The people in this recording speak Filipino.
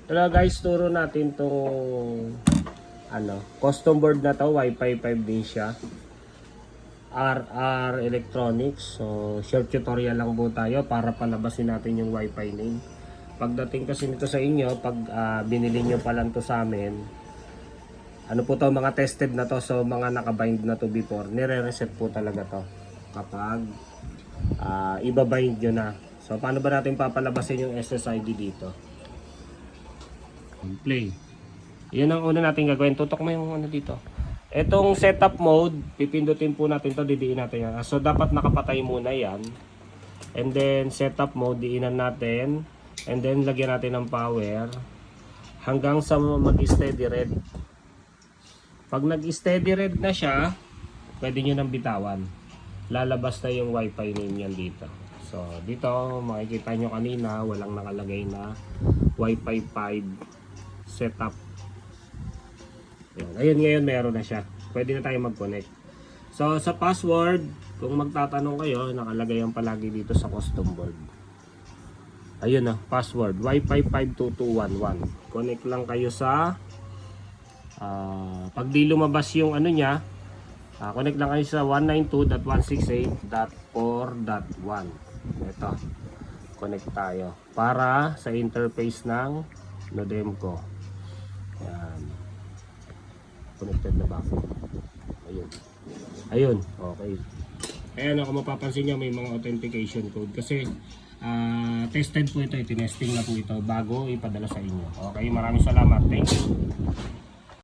Pero guys, turo natin tong custom board na to, Wi-Fi 5 din siya. RR Electronics. So, short tutorial lang po tayo para palabasin natin yung Wi-Fi name. Pagdating kasi nito sa inyo, pag binili nyo pa lang to sa amin, ano po to, mga tested na to, so mga nakabind na to before, nire-reset po talaga to kapag ibabind nyo na. So, paano ba natin papalabasin yung SSID dito? Play. Yun ang una natin gagawin. Tutok mo yung ano dito. Etong setup mode, pipindutin po natin to, didiin natin yan. So dapat nakapatay muna yan. And then setup mode, diinan natin. And then lagyan natin ng power hanggang sa mag-steady red. Pag nag-steady red na siya, pwede nyo nang bitawan. Lalabas na yung Wi-Fi name yan dito. So dito, makikita nyo kanina, walang nakalagay na Wi-Fi 5 setup. Ayun, ngayon meron na siya. Pwede na tayo mag-connect. So sa password, kung magtatanong kayo, nakalagay yan palagi dito sa custom board. Ayun na, password Wi-Fi 52211. Connect lang kayo sa pag di lumabas yung ano niya, connect lang kayo sa 192.168.4.1. Ito, connect tayo para sa interface ng modem ko. Yan, connected na ba ako? Ayun, okay. Ayan, ako mapapansin nyo may mga authentication code kasi tested po ito, tinesting na po ito bago ipadala sa inyo. Okay, maraming salamat, thank you.